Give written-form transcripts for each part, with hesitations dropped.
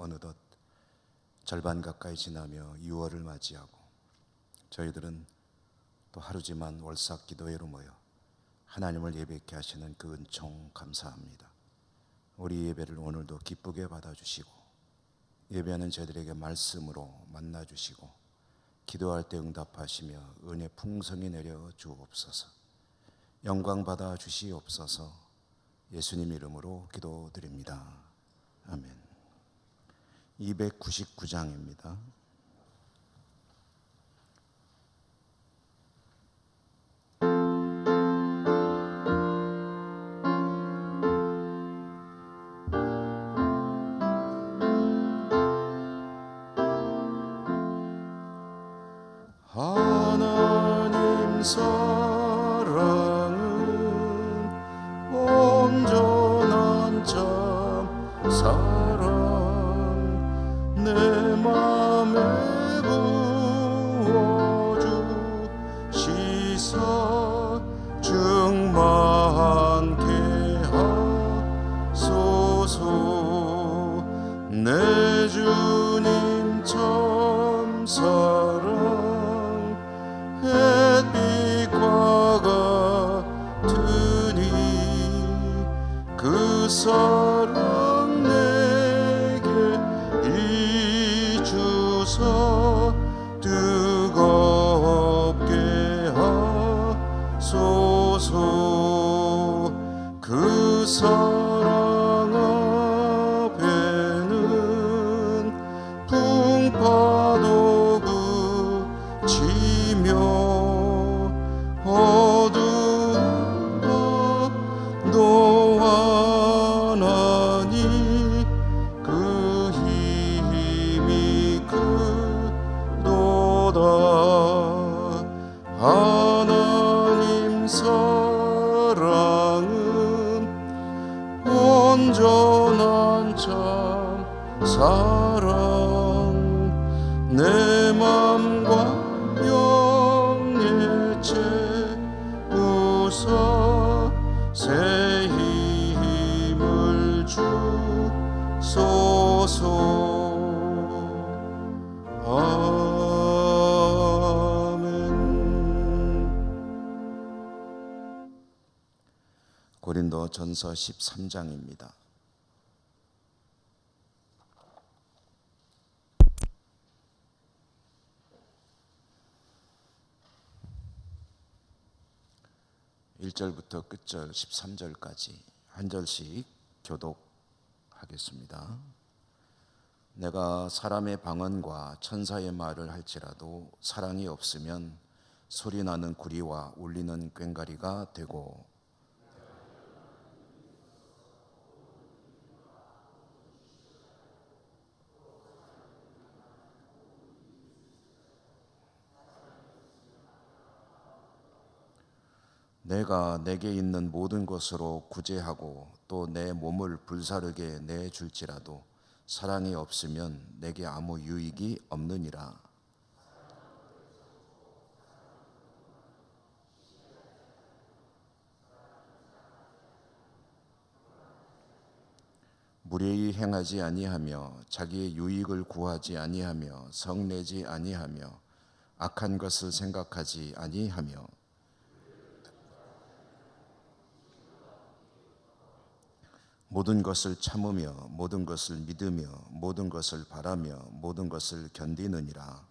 어느덧 절반 가까이 지나며 6월을 맞이하고 저희들은 또 하루지만 월삭 기도회로 모여 하나님을 예배케 하시는 그 은총 감사합니다. 우리 예배를 오늘도 기쁘게 받아주시고 예배하는 저희들에게 말씀으로 만나주시고 기도할 때 응답하시며 은혜 풍성히 내려 주옵소서. 영광 받아 주시옵소서. 예수님 이름으로 기도드립니다. 아멘. 299장입니다. 하나님 사랑은 온전한 참 사랑 내 맘에 부어주시사 충만케 하소서. 내 주님 참 사랑 햇빛과 같으니 그 사랑 내게 이주사 뜨겁게 하소서. 그 사랑 앞에는 풍파도 그치며 어두움도 환하니 그 힘이 크도다. 하나님 사랑은 온전한 참 사랑 내 맘과 영의 채우사 새 힘을 주소서. 아멘. 고린도 전서 13장입니다. (1절부터) 끝절 13절까지 한 절씩 교독하겠습니다. 내가 사람의 방언과 천사의 말을 할지라도 사랑이 없으면 소리나는 구리와 울리는 꽹과리가 되고 내가 내게 있는 모든 것으로 구제하고 또 내 몸을 불사르게 내줄지라도 사랑이 없으면 내게 아무 유익이 없느니라. 무례히 행하지 아니하며 자기의 유익을 구하지 아니하며 성내지 아니하며 악한 것을 생각하지 아니하며 모든 것을 참으며 모든 것을 믿으며 모든 것을 바라며 모든 것을 견디느니라.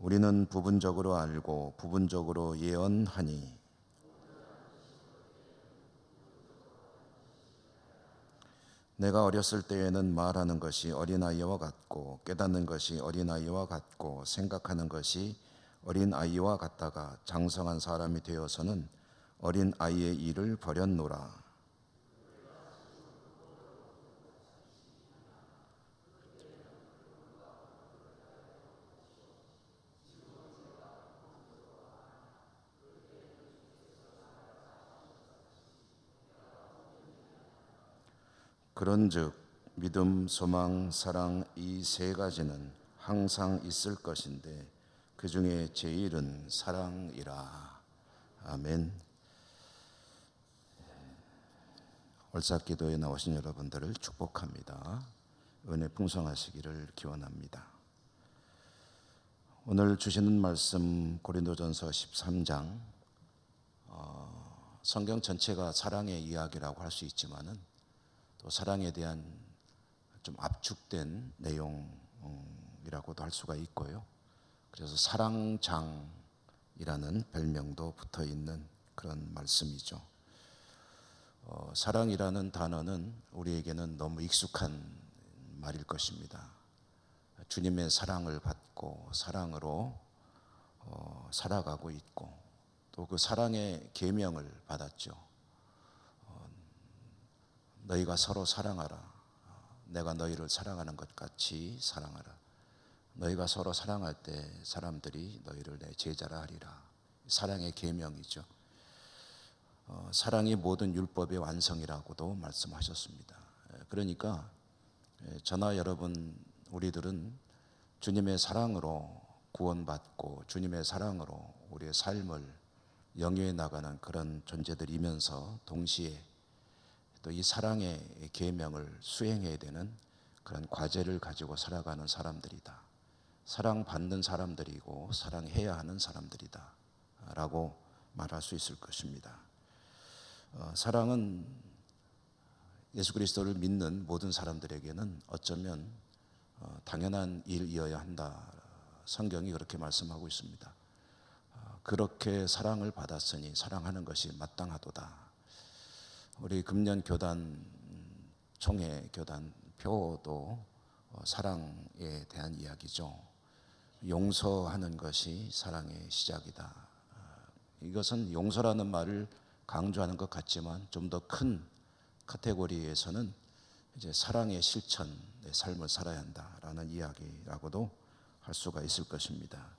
우리는 부분적으로 알고 부분적으로 예언하니 내가 어렸을 때에는 말하는 것이 어린아이와 같고 깨닫는 것이 어린아이와 같고 생각하는 것이 어린아이와 같다가 장성한 사람이 되어서는 어린아이의 일을 버렸노라. 그런즉 믿음, 소망, 사랑 이 세 가지는 항상 있을 것인데 그 중에 제일은 사랑이라. 아멘. 올삭기도에 나오신 여러분들을 축복합니다. 은혜 풍성하시기를 기원합니다. 오늘 주시는 말씀 고린도전서 13장, 성경 전체가 사랑의 이야기라고 할 수 있지만은 또 사랑에 대한 좀 압축된 내용이라고도 할 수가 있고요. 그래서 사랑장이라는 별명도 붙어 있는 그런 말씀이죠. 사랑이라는 단어는 우리에게는 너무 익숙한 말일 것입니다. 주님의 사랑을 받고 사랑으로 살아가고 있고 또 그 사랑의 계명을 받았죠. 너희가 서로 사랑하라. 내가 너희를 사랑하는 것 같이 사랑하라. 너희가 서로 사랑할 때 사람들이 너희를 내 제자라 하리라. 사랑의 계명이죠. 사랑이 모든 율법의 완성이라고도 말씀하셨습니다. 그러니까 저나 여러분 우리들은 주님의 사랑으로 구원받고 주님의 사랑으로 우리의 삶을 영위해 나가는 그런 존재들이면서 동시에 또 이 사랑의 계명을 수행해야 되는 그런 과제를 가지고 살아가는 사람들이다. 사랑받는 사람들이고 사랑해야 하는 사람들이다 라고 말할 수 있을 것입니다. 사랑은 예수 그리스도를 믿는 모든 사람들에게는 어쩌면 당연한 일이어야 한다. 성경이 그렇게 말씀하고 있습니다. 그렇게 사랑을 받았으니 사랑하는 것이 마땅하도다. 우리 금년 교단 총회 교단 표도 사랑에 대한 이야기죠. 용서하는 것이 사랑의 시작이다. 이것은 용서라는 말을 강조하는 것 같지만 좀 더 큰 카테고리에서는 이제 사랑의 실천, 내 삶을 살아야 한다라는 이야기라고도 할 수가 있을 것입니다.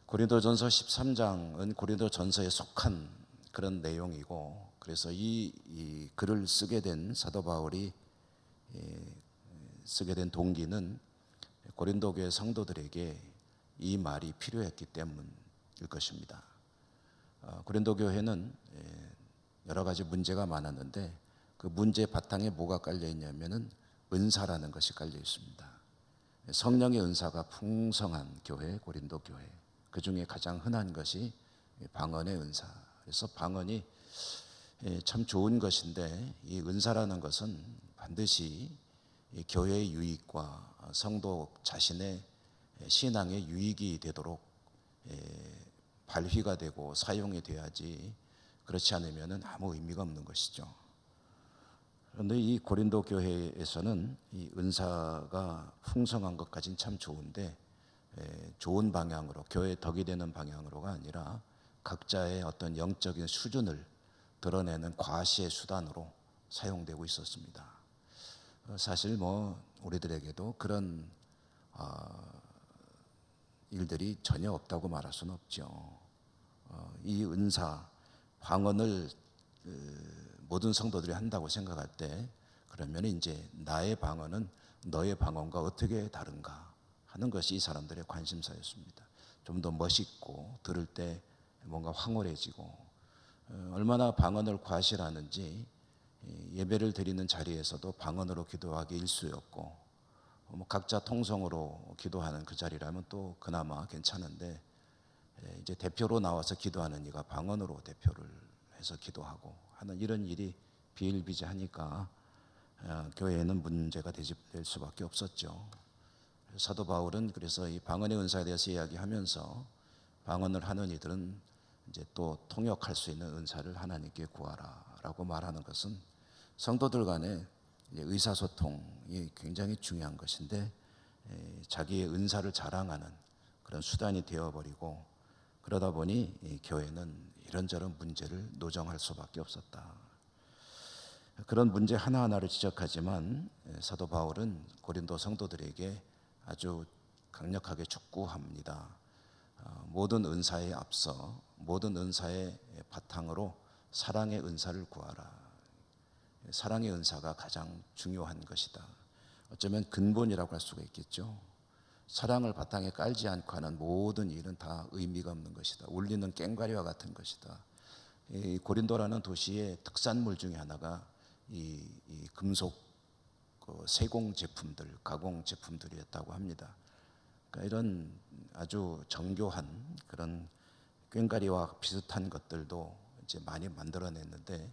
고린도전서 13장은 고린도전서에 속한 그런 내용이고, 그래서 이 글을 쓰게 된 사도 바울이 쓰게 된 동기는 고린도 교회 성도들에게 이 말이 필요했기 때문일 것입니다. 고린도 교회는 여러 가지 문제가 많았는데 그 문제 바탕에 뭐가 깔려 있냐면은 은사라는 것이 깔려 있습니다. 성령의 은사가 풍성한 교회, 고린도 교회. 그 중에 가장 흔한 것이 방언의 은사. 그래서 방언이 참 좋은 것인데 이 은사라는 것은 반드시 교회의 유익과 성도 자신의 신앙의 유익이 되도록 발휘가 되고 사용이 돼야지, 그렇지 않으면 아무 의미가 없는 것이죠. 그런데 이 고린도 교회에서는 이 은사가 풍성한 것까지는 참 좋은데 좋은 방향으로, 교회의 덕이 되는 방향으로가 아니라 각자의 어떤 영적인 수준을 드러내는 과시의 수단으로 사용되고 있었습니다. 사실 우리들에게도 그런 일들이 전혀 없다고 말할 수는 없죠. 이 은사, 방언을 모든 성도들이 한다고 생각할 때 그러면 이제 나의 방언은 너의 방언과 어떻게 다른가 하는 것이 이 사람들의 관심사였습니다. 좀 더 멋있고 들을 때 뭔가 황홀해지고, 얼마나 방언을 과시하는지 예배를 드리는 자리에서도 방언으로 기도하기 일쑤였고, 각자 통성으로 기도하는 그 자리라면 또 그나마 괜찮은데 이제 대표로 나와서 기도하는 이가 방언으로 대표를 해서 기도하고 하는 이런 일이 비일비재하니까 교회에는 문제가 될 수밖에 없었죠. 사도 바울은 그래서 이 방언의 은사에 대해서 이야기하면서 방언을 하는 이들은 이제 또 통역할 수 있는 은사를 하나님께 구하라라고 말하는 것은 성도들 간의 의사소통이 굉장히 중요한 것인데 자기의 은사를 자랑하는 그런 수단이 되어버리고, 그러다 보니 이 교회는 이런저런 문제를 노정할 수밖에 없었다. 그런 문제 하나하나를 지적하지만 사도 바울은 고린도 성도들에게 아주 강력하게 촉구합니다. 모든 은사에 앞서 모든 은사의 바탕으로 사랑의 은사를 구하라. 사랑의 은사가 가장 중요한 것이다. 어쩌면 근본이라고 할 수가 있겠죠. 사랑을 바탕에 깔지 않고 하는 모든 일은 다 의미가 없는 것이다. 울리는 꽹과리와 같은 것이다. 이 고린도라는 도시의 특산물 중에 하나가 이 금속 세공 제품들, 가공 제품들이었다고 합니다. 그러니까 이런 아주 정교한 그런 꽹과리와 비슷한 것들도 이제 많이 만들어냈는데,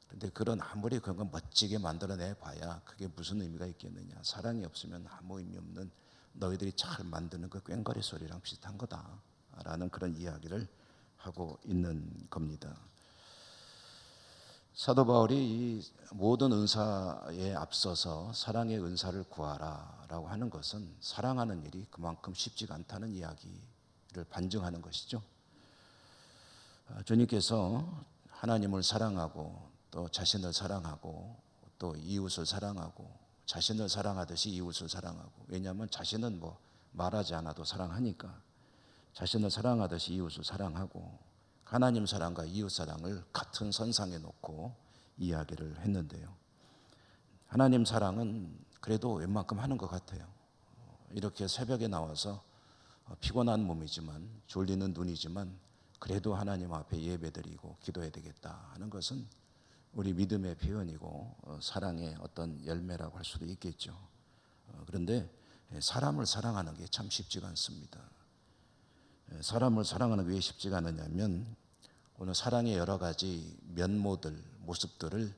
근데 그런 아무리 그런 거 멋지게 만들어내 봐야 그게 무슨 의미가 있겠느냐. 사랑이 없으면 아무 의미 없는 너희들이 잘 만드는 그 꽹과리 소리랑 비슷한 거다라는 그런 이야기를 하고 있는 겁니다. 사도 바울이 이 모든 은사에 앞서서 사랑의 은사를 구하라라고 하는 것은 사랑하는 일이 그만큼 쉽지가 않다는 이야기를 반증하는 것이죠. 주님께서 하나님을 사랑하고 또 자신을 사랑하고 또 이웃을 사랑하고 자신을 사랑하듯이 이웃을 사랑하고, 왜냐하면 자신은 뭐 말하지 않아도 사랑하니까 자신을 사랑하듯이 이웃을 사랑하고 하나님 사랑과 이웃 사랑을 같은 선상에 놓고 이야기를 했는데요. 하나님 사랑은 그래도 웬만큼 하는 것 같아요. 이렇게 새벽에 나와서 피곤한 몸이지만 졸리는 눈이지만 그래도 하나님 앞에 예배드리고 기도해야 되겠다 하는 것은 우리 믿음의 표현이고 사랑의 어떤 열매라고 할 수도 있겠죠. 그런데 사람을 사랑하는 게 참 쉽지가 않습니다. 사람을 사랑하는 게 왜 쉽지가 않느냐면 오늘 사랑의 여러 가지 면모들, 모습들을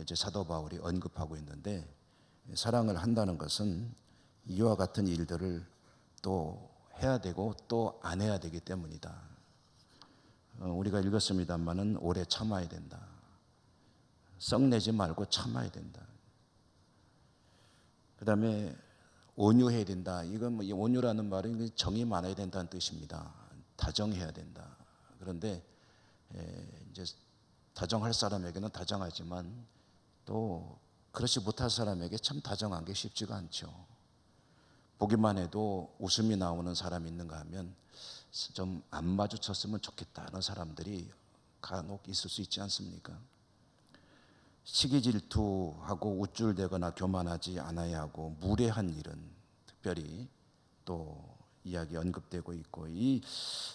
이제 사도 바울이 언급하고 있는데, 사랑을 한다는 것은 이와 같은 일들을 또 해야 되고 또 안 해야 되기 때문이다. 우리가 읽었습니다만은 오래 참아야 된다. 썩내지 말고 참아야 된다. 그 다음에 온유해야 된다. 이건 뭐 온유라는 말은 정이 많아야 된다는 뜻입니다. 다정해야 된다. 그런데 이제 다정할 사람에게는 다정하지만 또 그렇지 못할 사람에게 참 다정한 게 쉽지가 않죠. 보기만 해도 웃음이 나오는 사람이 있는가 하면 좀 안 마주쳤으면 좋겠다는 사람들이 간혹 있을 수 있지 않습니까? 시기 질투하고 우쭐대거나 교만하지 않아야 하고 무례한 일은 특별히 또 이야기 언급되고 있고, 이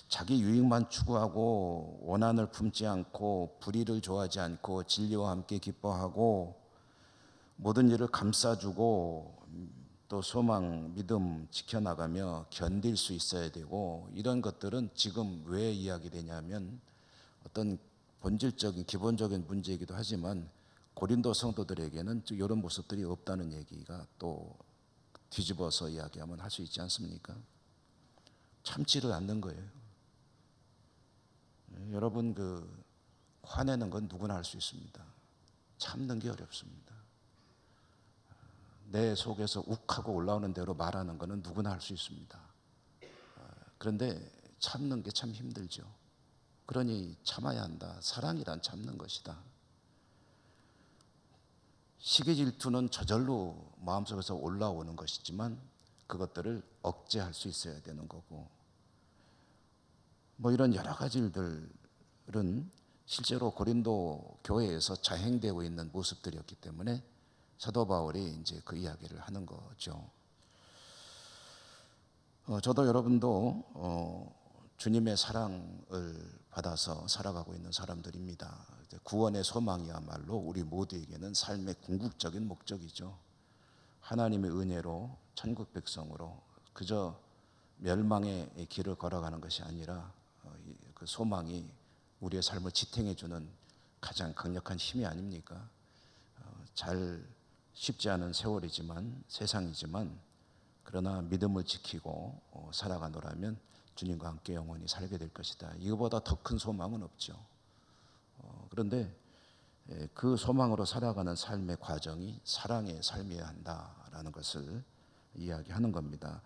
자기 유익만 추구하고 원한을 품지 않고 불의를 좋아하지 않고 진리와 함께 기뻐하고 모든 일을 감싸주고 또 소망, 믿음 지켜나가며 견딜 수 있어야 되고, 이런 것들은 지금 왜 이야기되냐면 어떤 본질적인 기본적인 문제이기도 하지만 고린도 성도들에게는 이런 모습들이 없다는 얘기가 또 뒤집어서 이야기하면 할 수 있지 않습니까? 참지를 않는 거예요. 여러분, 화내는 건 누구나 할 수 있습니다. 참는 게 어렵습니다. 내 속에서 욱하고 올라오는 대로 말하는 것은 누구나 할 수 있습니다. 그런데 참는 게 참 힘들죠. 그러니 참아야 한다. 사랑이란 참는 것이다. 시기 질투는 저절로 마음속에서 올라오는 것이지만 그것들을 억제할 수 있어야 되는 거고, 뭐 이런 여러 가지 일들은 실제로 고린도 교회에서 자행되고 있는 모습들이었기 때문에 사도 바울이 이제 그 이야기를 하는 거죠. 저도 여러분도 주님의 사랑을 받아서 살아가고 있는 사람들입니다. 구원의 소망이야말로 우리 모두에게는 삶의 궁극적인 목적이죠. 하나님의 은혜로 천국 백성으로 그저 멸망의 길을 걸어가는 것이 아니라 그 소망이 우리의 삶을 지탱해 주는 가장 강력한 힘이 아닙니까? 잘 쉽지 않은 세월이지만 세상이지만 그러나 믿음을 지키고 살아가노라면 주님과 함께 영원히 살게 될 것이다. 이거보다 더 큰 소망은 없죠. 그런데 그 소망으로 살아가는 삶의 과정이 사랑의 삶이어야 한다라는 것을 이야기하는 겁니다.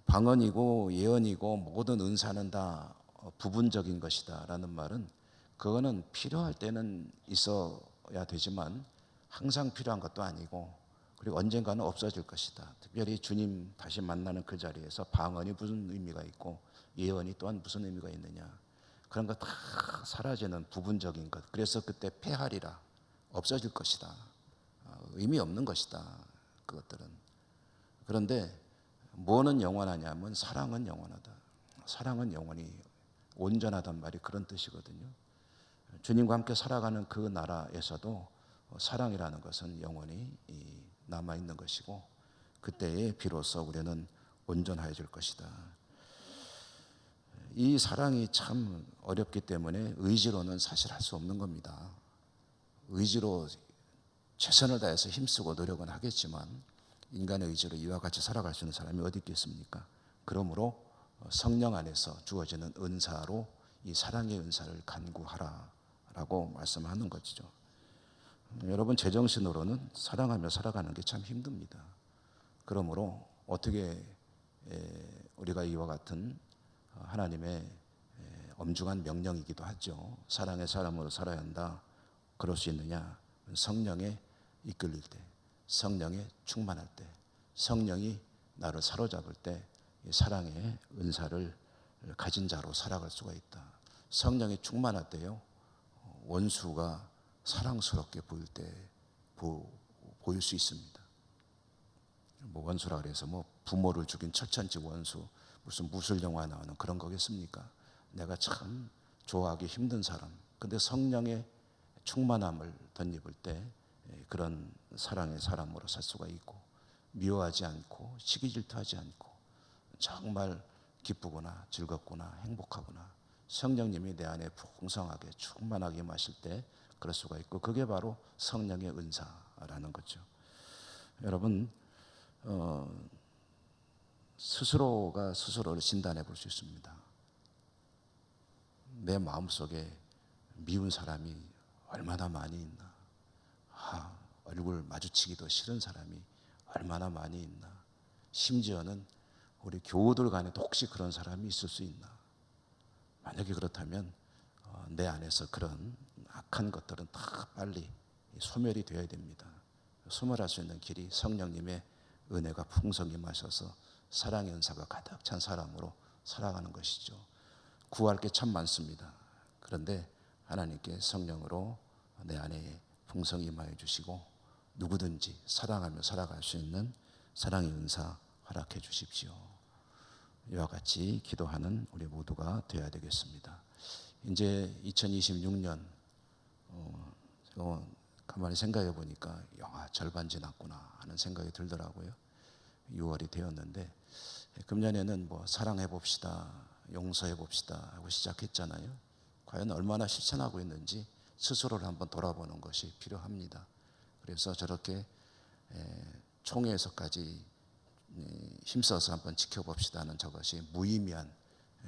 방언이고 예언이고 모든 은사는 다 부분적인 것이다 라는 말은, 그거는 필요할 때는 있어야 되지만 항상 필요한 것도 아니고, 그리고 언젠가는 없어질 것이다. 특별히 주님 다시 만나는 그 자리에서 방언이 무슨 의미가 있고 예언이 또한 무슨 의미가 있느냐, 그런 거 다 사라지는 부분적인 것. 그래서 그때 폐하리라, 없어질 것이다, 의미 없는 것이다 그것들은. 그런데 뭐는 영원하냐면 사랑은 영원하다. 사랑은 영원히 온전하단 말이 그런 뜻이거든요. 주님과 함께 살아가는 그 나라에서도 사랑이라는 것은 영원히 남아있는 것이고 그때에 비로소 우리는 온전해질 것이다. 이 사랑이 참 어렵기 때문에 의지로는 사실 할 수 없는 겁니다. 의지로 최선을 다해서 힘쓰고 노력은 하겠지만 인간의 의지로 이와 같이 살아갈 수 있는 사람이 어디 있겠습니까? 그러므로 성령 안에서 주어지는 은사로 이 사랑의 은사를 간구하라라고 말씀하는 것이죠. 여러분 제정신으로는 사랑하며 살아가는 게 참 힘듭니다. 그러므로 어떻게 우리가 이와 같은 하나님의 엄중한 명령이기도 하죠. 사랑의 사람으로 살아야 한다. 그럴 수 있느냐? 성령에 이끌릴 때, 성령에 충만할 때, 성령이 나를 사로잡을 때 사랑의 은사를 가진 자로 살아갈 수가 있다. 성령이 충만할 때요, 원수가 사랑스럽게 보일 때 보일 수 있습니다. 뭐 원수라 그래서 뭐 부모를 죽인 철천지 원수, 무슨 무술 영화 나오는 그런 거겠습니까? 내가 참 좋아하기 힘든 사람, 근데 성령의 충만함을 덧입을 때 그런 사랑의 사람으로 살 수가 있고, 미워하지 않고 시기 질투하지 않고 정말 기쁘구나 즐겁구나 행복하구나 성령님이 내 안에 풍성하게 충만하게 마실 때 그럴 수가 있고, 그게 바로 성령의 은사라는 거죠. 여러분 스스로가 스스로를 진단해 볼 수 있습니다. 내 마음속에 미운 사람이 얼마나 많이 있나, 얼굴 마주치기도 싫은 사람이 얼마나 많이 있나, 심지어는 우리 교우들 간에도 혹시 그런 사람이 있을 수 있나. 만약에 그렇다면 내 안에서 그런 악한 것들은 다 빨리 소멸이 되어야 됩니다. 소멸할 수 있는 길이 성령님의 은혜가 풍성히 마셔서 사랑의 은사가 가득 찬 사람으로 살아가는 것이죠. 구할 게 참 많습니다. 그런데 하나님께 성령으로 내 안에 풍성히 임하여 주시고 누구든지 사랑하며 살아갈 수 있는 사랑의 은사 허락해 주십시오. 이와 같이 기도하는 우리 모두가 되어야 되겠습니다. 이제 2026년 가만히 생각해 보니까 영하 절반 지났구나 하는 생각이 들더라고요. 6월이 되었는데 금년에는 뭐 사랑해 봅시다, 용서해 봅시다 하고 시작했잖아요. 과연 얼마나 실천하고 있는지 스스로를 한번 돌아보는 것이 필요합니다. 그래서 저렇게 총회에서까지 힘써서 한번 지켜봅시다는 저것이 무의미한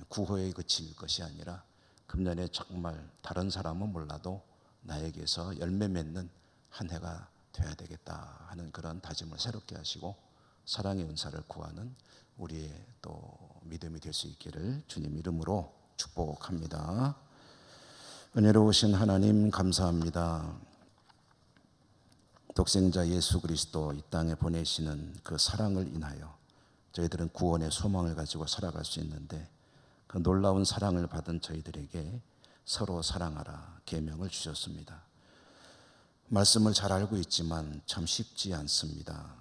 구호에 그칠 것이 아니라 금년에 정말 다른 사람은 몰라도 나에게서 열매 맺는 한 해가 돼야 되겠다 하는 그런 다짐을 새롭게 하시고 사랑의 은사를 구하는 우리의 또 믿음이 될 수 있기를 주님 이름으로 축복합니다. 은혜로우신 하나님 감사합니다. 독생자 예수 그리스도 이 땅에 보내시는 그 사랑을 인하여 저희들은 구원의 소망을 가지고 살아갈 수 있는데, 그 놀라운 사랑을 받은 저희들에게 서로 사랑하라 계명을 주셨습니다. 말씀을 잘 알고 있지만 참 쉽지 않습니다.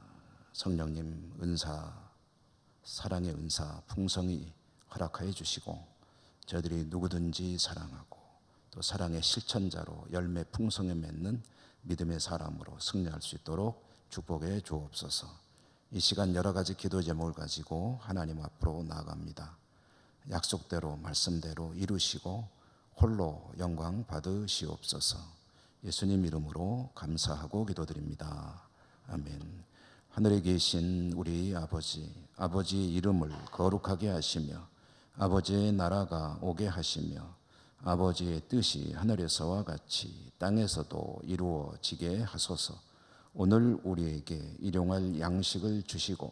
성령님 은사, 사랑의 은사 풍성히 허락하여 주시고 저희들이 누구든지 사랑하고 또 사랑의 실천자로 열매 풍성히 맺는 믿음의 사람으로 승리할 수 있도록 축복해 주옵소서. 이 시간 여러 가지 기도 제목을 가지고 하나님 앞으로 나아갑니다. 약속대로 말씀대로 이루시고 홀로 영광 받으시옵소서. 예수님 이름으로 감사하고 기도드립니다. 아멘. 하늘에 계신 우리 아버지의 이름을 거룩하게 하시며 아버지의 나라가 오게 하시며 아버지의 뜻이 하늘에서와 같이 땅에서도 이루어지게 하소서. 오늘 우리에게 일용할 양식을 주시고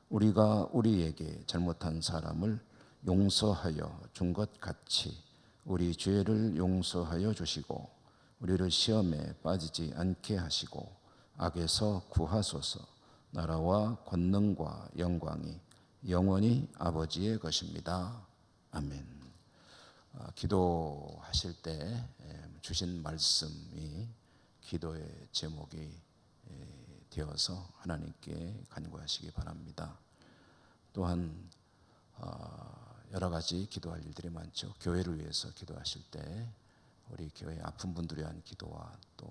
우리가 우리에게 잘못한 사람을 용서하여 준 것 같이 우리 죄를 용서하여 주시고 우리를 시험에 빠지지 않게 하시고 악에서 구하소서. 나라와 권능과 영광이 영원히 아버지의 것입니다. 아멘. 기도하실 때 주신 말씀이 기도의 제목이 되어서 하나님께 간구하시기 바랍니다. 또한 여러 가지 기도할 일들이 많죠. 교회를 위해서 기도하실 때 우리 교회 아픈 분들을 위한 기도와 또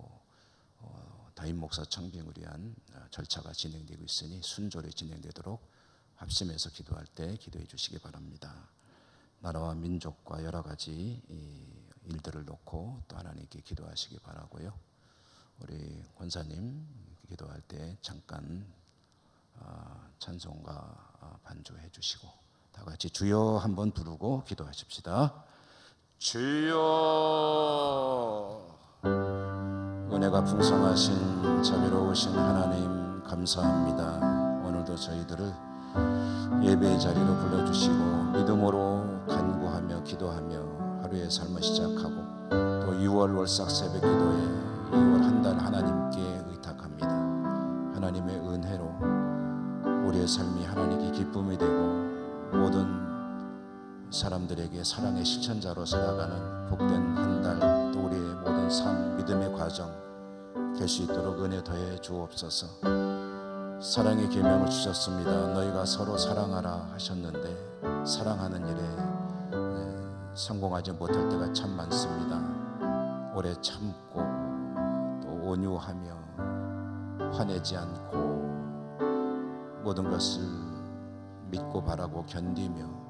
다임 목사 청빙을 위한 절차가 진행되고 있으니 순조롭게 진행되도록 합심해서 기도할 때 기도해 주시기 바랍니다. 나라와 민족과 여러 가지 일들을 놓고 또 하나님께 기도하시기 바라고요. 우리 권사님 기도할 때 잠깐 찬송가 반주해 주시고 다 같이 주여 한번 부르고 기도하십시다. 주여. 은혜가 풍성하신 자비로우신 하나님 감사합니다. 오늘도 저희들을 예배의 자리로 불러주시고 믿음으로 간구하며 기도하며 하루의 삶을 시작하고 또 6월 월삭 새벽 기도에 2월 한 달 하나님께 의탁합니다. 하나님의 은혜로 우리의 삶이 하나님께 기쁨이 되고 모든 사람들에게 사랑의 실천자로 살아가는 복된 한 달 또 우리의 모든 삶 믿음의 과정 될 수 있도록 은혜 더해 주옵소서. 사랑의 계명을 주셨습니다. 너희가 서로 사랑하라 하셨는데 사랑하는 일에 성공하지 못할 때가 참 많습니다. 오래 참고 또 온유하며 화내지 않고 모든 것을 믿고 바라고 견디며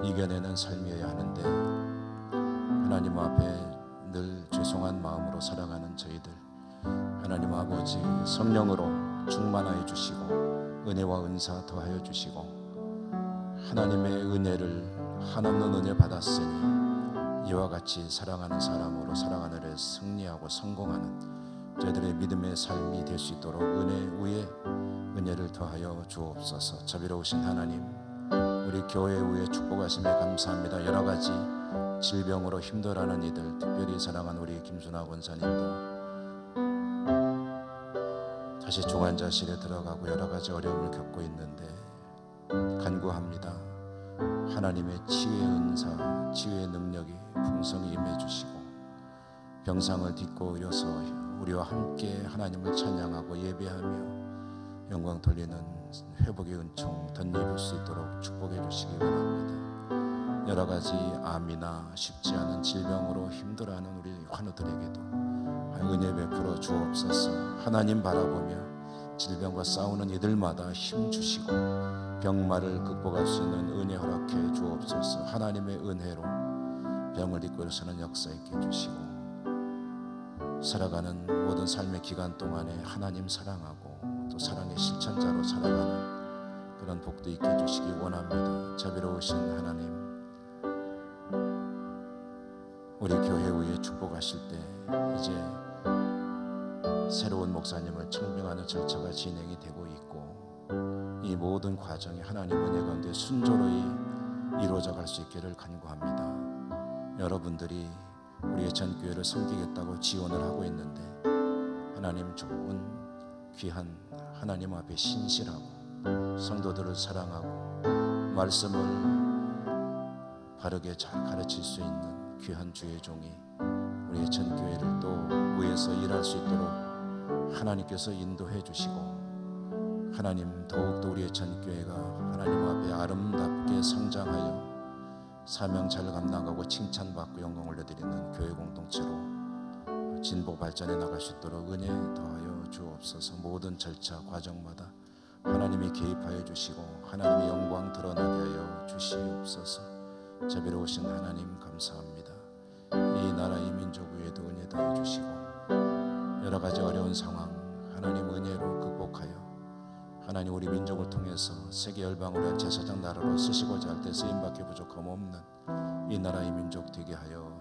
이겨내는 삶이어야 하는데 하나님 앞에 늘 죄송한 마음으로 살아가는 저희들 하나님 아버지 성령으로 충만하여 주시고 은혜와 은사 더하여 주시고 하나님의 은혜를 한없는 은혜 받았으니 이와 같이 사랑하는 사람으로 살아가는 일에 승리하고 성공하는 저희들의 믿음의 삶이 될 수 있도록 은혜 위에 은혜를 더하여 주옵소서. 자비로우신 하나님 우리 교회 위에 축복하심에 감사합니다. 여러 가지 질병으로 힘들어하는 이들 특별히 사랑하는 우리 김순아 권사님도 다시 중환자실에 들어가고 여러 가지 어려움을 겪고 있는데 간구합니다. 하나님의 치유의 은사, 치유의 능력이 풍성히 임해 주시고 병상을 딛고 일어서 우리와 함께 하나님을 찬양하고 예배하며 영광 돌리는 회복의 은총 덧입을 수 있도록 축복해 주시기 바랍니다. 여러 가지 암이나 쉽지 않은 질병으로 힘들어하는 우리 환우들에게도 은혜 베풀어 주옵소서. 하나님 바라보며 질병과 싸우는 이들마다 힘 주시고 병마를 극복할 수 있는 은혜 허락해 주옵소서. 하나님의 은혜로 병을 잊고 일어서는 역사 있게 해주시고 살아가는 모든 삶의 기간 동안에 하나님 사랑하고 또 사랑의 실천자로 살아가는 그런 복도 있게 해주시기 원합니다. 자비로우신 하나님 우리 교회 위에 축복하실 때 이제 새로운 목사님을 청빙하는 절차가 진행이 되고 있고 이 모든 과정이 하나님 은혜 가운데 순조로이 이루어져 갈 수 있기를 간구합니다. 여러분들이 우리의 전 교회를 섬기겠다고 지원을 하고 있는데 하나님 좋은 귀한 하나님 앞에 신실하고 성도들을 사랑하고 말씀을 바르게 잘 가르칠 수 있는 귀한 주의 종이 우리의 전 교회를 또 위에서 일할 수 있도록 하나님께서 인도해 주시고 하나님 더욱더 우리의 전 교회가 하나님 앞에 아름답게 성장하여 사명 잘 감당하고 칭찬받고 영광 올려드리는 교회 공동체로 진보 발전해 나갈 수 있도록 은혜 더하여 주옵소서. 모든 절차 과정마다 하나님이 개입하여 주시고 하나님의 영광 드러나게 하여 주시옵소서. 자비로우신 하나님 감사합니다. 이 나라 이 민족 위에도 은혜 더해 주시고 여러 가지 어려운 상황 하나님 은혜로 극복하여 하나님 우리 민족을 통해서 세계 열방을 위한 제사장 나라로 쓰시고자 할 때 쓰임받기 부족함 없는 이 나라 이 민족 되게 하여